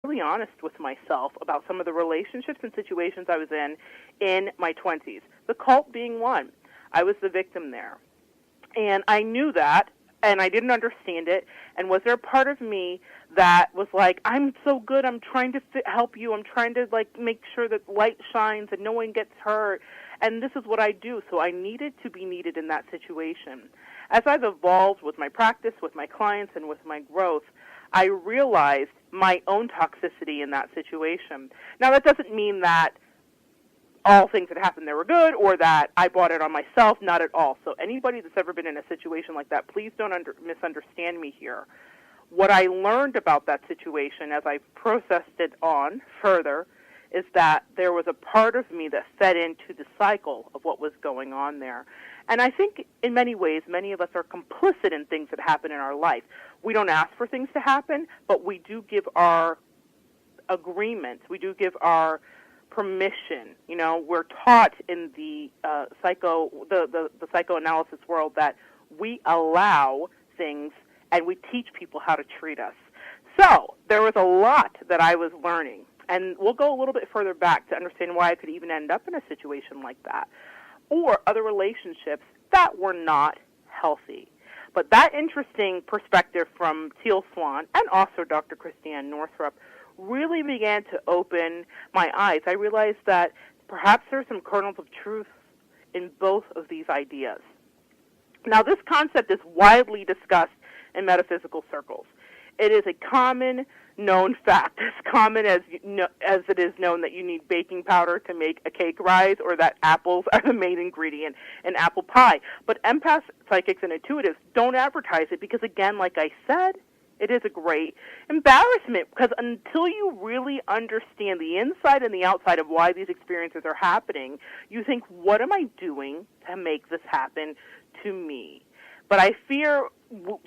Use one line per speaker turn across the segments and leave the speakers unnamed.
brutally honest with myself about some of the relationships and situations I was in my 20s, the cult being one. I was the victim there. And I knew that, and I didn't understand it. And was there a part of me that was like, I'm so good, I'm trying to help you, I'm trying to make sure that light shines and no one gets hurt, and this is what I do. So I needed to be needed in that situation. As I've evolved with my practice, with my clients, and with my growth, I realized my own toxicity in that situation. Now, that doesn't mean that all things that happened there were good or that I brought it on myself, not at all. So anybody that's ever been in a situation like that, please don't misunderstand me here. What I learned about that situation as I processed it on further is that there was a part of me that fed into the cycle of what was going on there. And I think in many ways, many of us are complicit in things that happen in our life. We don't ask for things to happen, but we do give our agreement. We do give our permission. You know, we're taught in the psychoanalysis world that we allow things and we teach people how to treat us. So there was a lot that I was learning, and we'll go a little bit further back to understand why I could even end up in a situation like that, or other relationships that were not healthy. But that interesting perspective from Teal Swan and also Dr. Christiane Northrup really began to open my eyes. I realized that perhaps there are some kernels of truth in both of these ideas. Now, this concept is widely discussed in metaphysical circles. It is a common known fact, as common as it is known that you need baking powder to make a cake rise, or that apples are the main ingredient in apple pie. But empaths, psychics, and intuitives don't advertise it because, again, like I said, it is a great embarrassment, because until you really understand the inside and the outside of why these experiences are happening, you think, what am I doing to make this happen to me? But I fear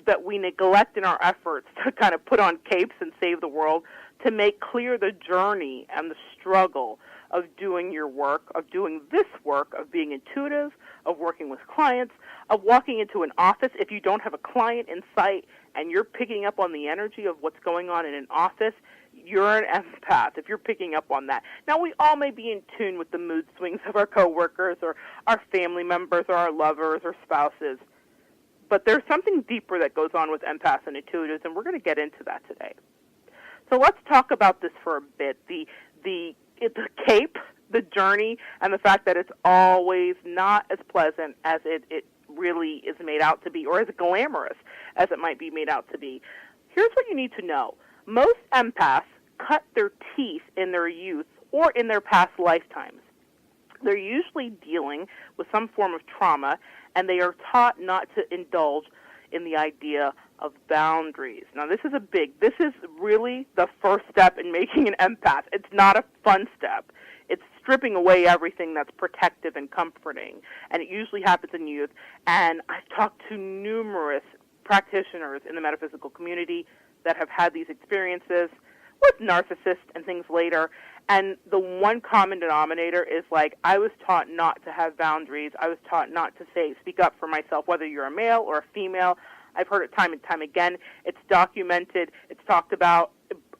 that we neglect in our efforts to kind of put on capes and save the world to make clear the journey and the struggle of doing your work, of doing this work, of being intuitive, of working with clients, of walking into an office. If you don't have a client in sight and you're picking up on the energy of what's going on in an office, you're an empath if you're picking up on that. Now, we all may be in tune with the mood swings of our coworkers or our family members or our lovers or spouses, but there's something deeper that goes on with empaths and intuitives, and we're going to get into that today. So let's talk about this for a bit, the cape, the journey, and the fact that it's always not as pleasant as it really is made out to be, or as glamorous as it might be made out to be. Here's what you need to know. Most empaths cut their teeth in their youth or in their past lifetimes. They're usually dealing with some form of trauma, and they are taught not to indulge in the idea of boundaries. Now, this is really the first step in making an empath. It's not a fun step. It's stripping away everything that's protective and comforting, and it usually happens in youth. And I've talked to numerous practitioners in the metaphysical community that have had these experiences with narcissists and things later, and the one common denominator is I was taught not to have boundaries. I was taught not to speak up for myself, whether you're a male or a female. I've heard it time and time again. It's documented. It's talked about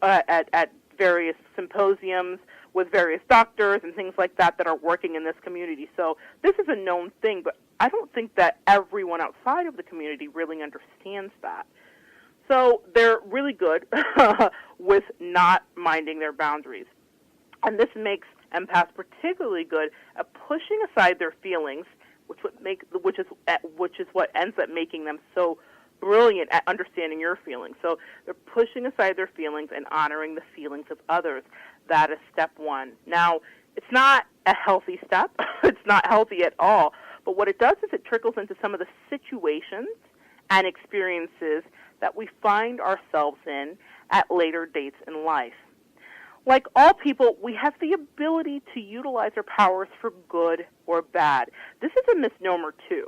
at various symposiums with various doctors and things like that are working in this community. So this is a known thing, but I don't think that everyone outside of the community really understands that. So they're really good with not minding their boundaries. And this makes empaths particularly good at pushing aside their feelings, which is what ends up making them so brilliant at understanding your feelings. So they're pushing aside their feelings and honoring the feelings of others. That is step one. Now, it's not a healthy step. It's not healthy at all. But what it does is it trickles into some of the situations and experiences that we find ourselves in at later dates in life. Like all people, we have the ability to utilize our powers for good or bad. This is a misnomer, too.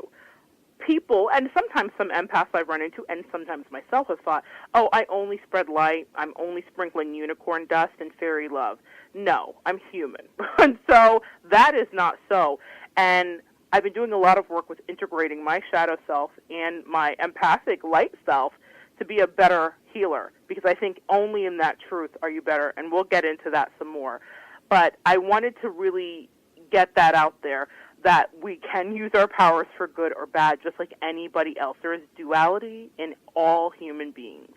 People, and sometimes some empaths I've run into, and sometimes myself, have thought, oh, I only spread light, I'm only sprinkling unicorn dust and fairy love. No, I'm human. And so that is not so. And I've been doing a lot of work with integrating my shadow self and my empathic light self to be a better healer, because I think only in that truth are you better, and we'll get into that some more. But I wanted to really get that out there, that we can use our powers for good or bad, just like anybody else. There is duality in all human beings.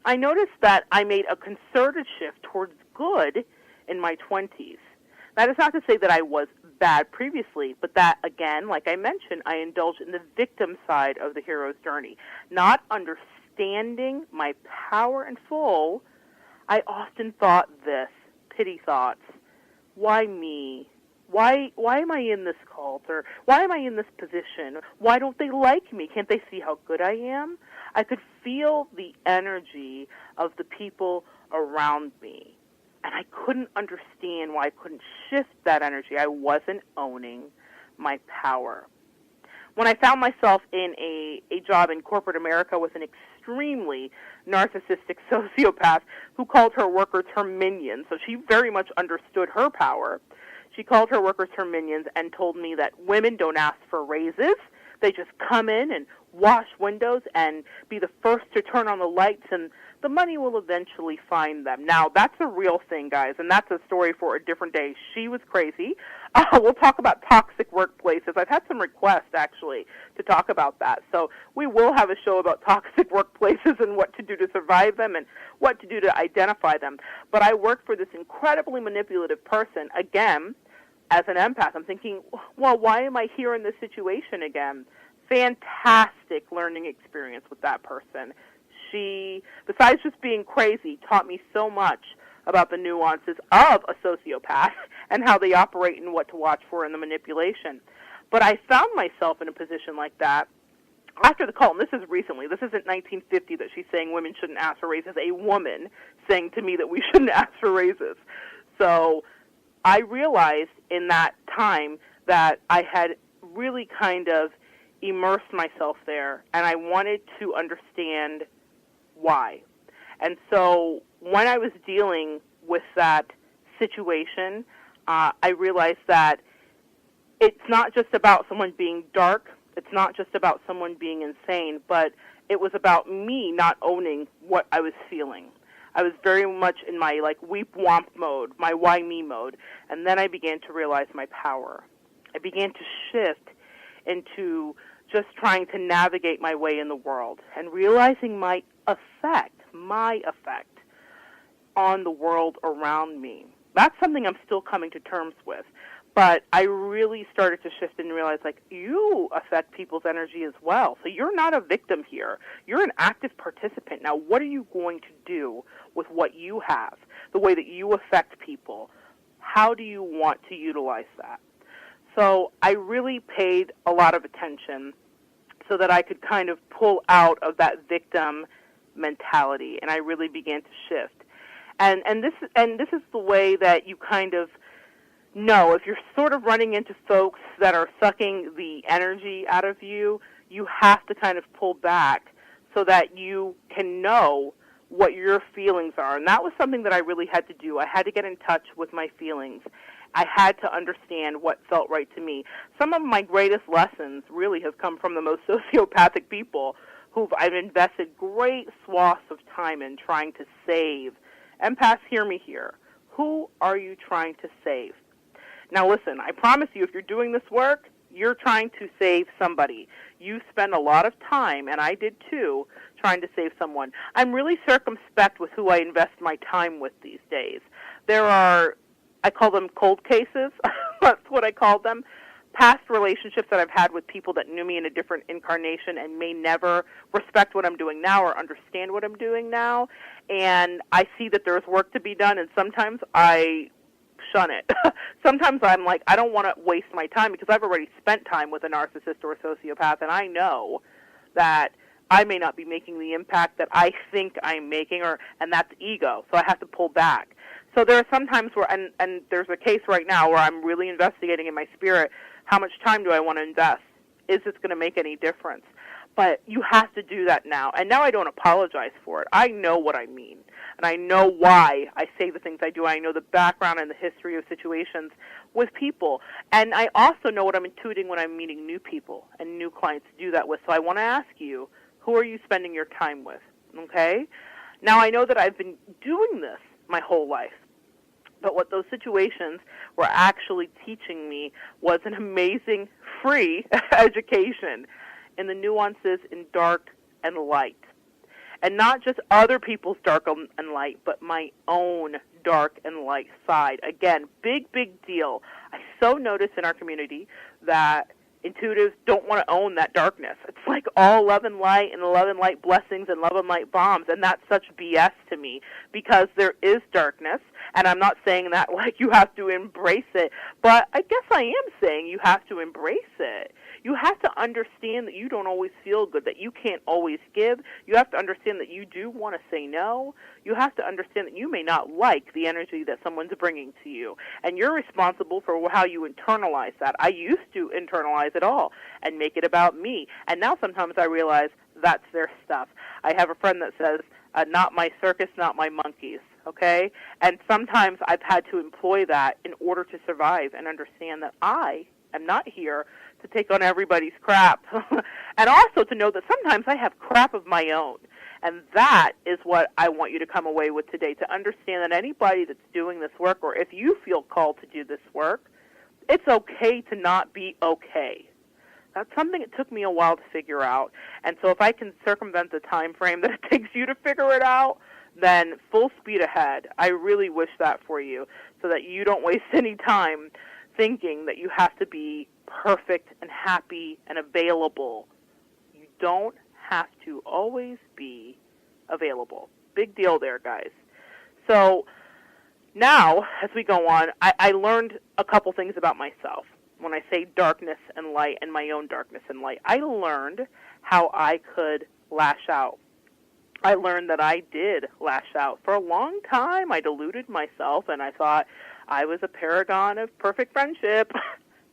I noticed that I made a concerted shift towards good in my 20s. That is not to say that I was bad previously, but that, again, like I mentioned, I indulged in the victim side of the hero's journey. Not understanding my power in full, I often thought this, pity thoughts. Why me? Why am I in this cult? Or why am I in this position? Why don't they like me? Can't they see how good I am? I could feel the energy of the people around me, and I couldn't understand why I couldn't shift that energy. I wasn't owning my power. When I found myself in a job in corporate America with an extremely narcissistic sociopath who called her workers her minions, so she very much understood her power. She called her workers her minions and told me that women don't ask for raises. They just come in and wash windows and be the first to turn on the lights, and the money will eventually find them. Now, that's a real thing, guys, and that's a story for a different day. She was crazy. We'll talk about toxic workplaces. I've had some requests, actually, to talk about that. So we will have a show about toxic workplaces and what to do to survive them and what to do to identify them. But I worked for this incredibly manipulative person, again, as an empath. I'm thinking, well, why am I here in this situation again? Fantastic learning experience with that person. She, besides just being crazy, taught me so much about the nuances of a sociopath and how they operate and what to watch for in the manipulation. But I found myself in a position like that after the cult, and this is recently. This isn't 1950 that she's saying women shouldn't ask for raises. A woman saying to me that we shouldn't ask for raises. So I realized in that time that I had really kind of immersed myself there, and I wanted to understand why. And so when I was dealing with that situation, I realized that it's not just about someone being dark, it's not just about someone being insane, but it was about me not owning what I was feeling. I was very much in my weep womp mode, my why me mode, and then I began to realize my power. I began to shift into just trying to navigate my way in the world and realizing my effect on the world around me. That's something I'm still coming to terms with. But I really started to shift and realize, you affect people's energy as well. So you're not a victim here. You're an active participant. Now, what are you going to do with what you have, the way that you affect people? How do you want to utilize that? So I really paid a lot of attention so that I could kind of pull out of that victim mentality, and I really began to shift. And this is the way that you kind of know if you're sort of running into folks that are sucking the energy out of you. You have to kind of pull back so that you can know what your feelings are. And that was something that I really had to do. I had to get in touch with my feelings. I had to understand what felt right to me. Some of my greatest lessons really have come from the most sociopathic people who I've invested great swaths of time in trying to save. Empaths, hear me here. Who are you trying to save? Now listen, I promise you, if you're doing this work, you're trying to save somebody. You spend a lot of time, and I did too, trying to save someone. I'm really circumspect with who I invest my time with these days. There are, I call them cold cases. That's what I call them. Past relationships that I've had with people that knew me in a different incarnation and may never respect what I'm doing now or understand what I'm doing now. And I see that there's work to be done, and sometimes I shun it. Sometimes I'm like, I don't want to waste my time because I've already spent time with a narcissist or a sociopath, and I know that I may not be making the impact that I think I'm making, and that's ego, so I have to pull back. So there are some times where, and there's a case right now where I'm really investigating in my spirit, how much time do I want to invest? Is this going to make any difference? But you have to do that now. And now I don't apologize for it. I know what I mean. And I know why I say the things I do. I know the background and the history of situations with people. And I also know what I'm intuiting when I'm meeting new people and new clients to do that with. So I want to ask you, who are you spending your time with? Okay? Now, I know that I've been doing this my whole life, but what those situations were actually teaching me was an amazing free education in the nuances in dark and light. And not just other people's dark and light, but my own dark and light side. Again, big, big deal. I so notice in our community that intuitives don't want to own that darkness. It's like all love and light and love and light blessings and love and light bombs, and that's such BS to me because there is darkness, and I'm not saying that like you have to embrace it, but I guess I am saying you have to embrace it. You have to understand that you don't always feel good, that you can't always give. You have to understand that you do want to say no. You have to understand that you may not like the energy that someone's bringing to you, and you're responsible for how you internalize that. I used to internalize it all and make it about me, and now sometimes I realize that's their stuff. I have a friend that says, not my circus, not my monkeys, okay? And sometimes I've had to employ that in order to survive and understand that I am not here to take on everybody's crap. And also to know that sometimes I have crap of my own. And that is what I want you to come away with today, to understand that anybody that's doing this work, or if you feel called to do this work, it's okay to not be okay. That's something it took me a while to figure out. And so if I can circumvent the time frame that it takes you to figure it out, then full speed ahead. I really wish that for you so that you don't waste any time thinking that you have to be perfect and happy and available. You don't have to always be available. Big deal there, guys. So now, as we go on, I learned a couple things about myself. When I say darkness and light and my own darkness and light, I learned how I could lash out. I learned that I did lash out. For a long time, I deluded myself, and I thought I was a paragon of perfect friendship.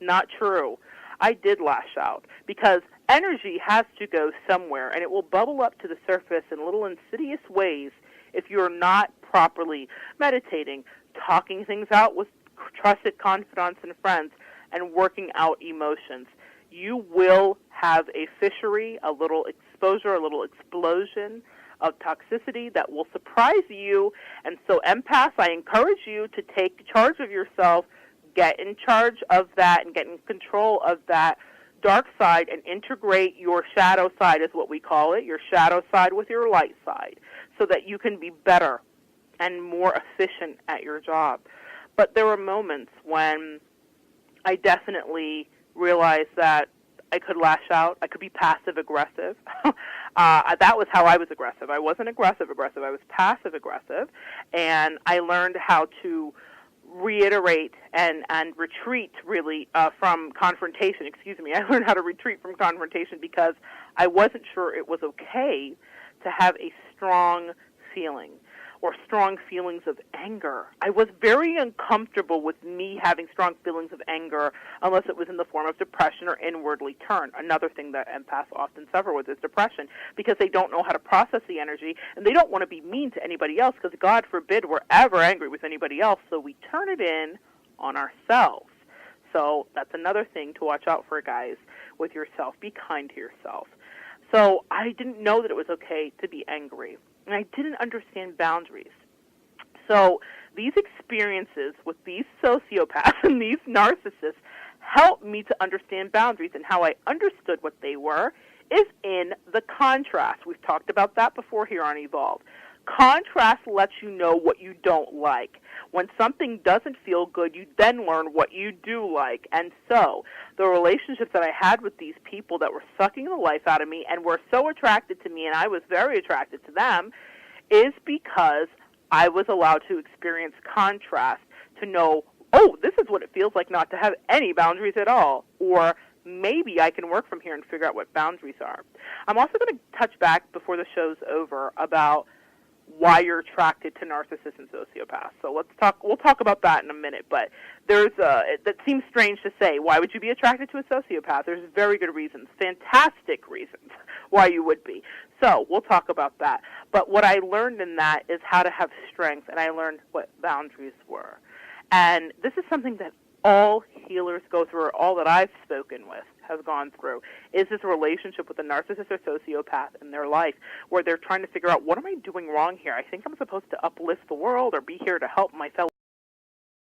Not true. I did lash out because energy has to go somewhere, and it will bubble up to the surface in little insidious ways if you're not properly meditating, talking things out with trusted confidants and friends, and working out emotions. You will have a fishery, a little exposure, a little explosion of toxicity that will surprise you. And so empaths, I encourage you to take charge of yourself, get in charge of that and get in control of that dark side and integrate your shadow side, is what we call it, your shadow side with your light side, so that you can be better and more efficient at your job. But there were moments when I definitely realized that I could lash out. I could be passive-aggressive. That was how I was aggressive. I wasn't aggressive-aggressive. I was passive-aggressive. And I learned how to reiterate and retreat, really, from confrontation. I learned how to retreat from confrontation because I wasn't sure it was okay to have a strong feeling or strong feelings of anger. I was very uncomfortable with me having strong feelings of anger unless it was in the form of depression or inwardly turned. Another thing that empaths often suffer with is depression because they don't know how to process the energy and they don't want to be mean to anybody else because, God forbid, we're ever angry with anybody else, so we turn it in on ourselves. So that's another thing to watch out for, guys, with yourself. Be kind to yourself. So I didn't know that it was okay to be angry. And I didn't understand boundaries. So these experiences with these sociopaths and these narcissists helped me to understand boundaries, and how I understood what they were is in the contrast. We've talked about that before here on Evolve. Contrast lets you know what you don't like. When something doesn't feel good, you then learn what you do like. And so the relationships that I had with these people that were sucking the life out of me and were so attracted to me, and I was very attracted to them, is because I was allowed to experience contrast, to know, oh, this is what it feels like not to have any boundaries at all, or maybe I can work from here and figure out what boundaries are. I'm also going to touch back before the show's over about why you're attracted to narcissists and sociopaths. So we'll talk about that in a minute, but that seems strange to say. Why would you be attracted to a sociopath? There's very good reasons, fantastic reasons why you would be. So we'll talk about that. But what I learned in that is how to have strength, and I learned what boundaries were. And this is something that all healers go through, or all that I've spoken with has gone through is this relationship with a narcissist or sociopath in their life where they're trying to figure out, what am I doing wrong here? I think I'm supposed to uplift the world or be here to help my fellow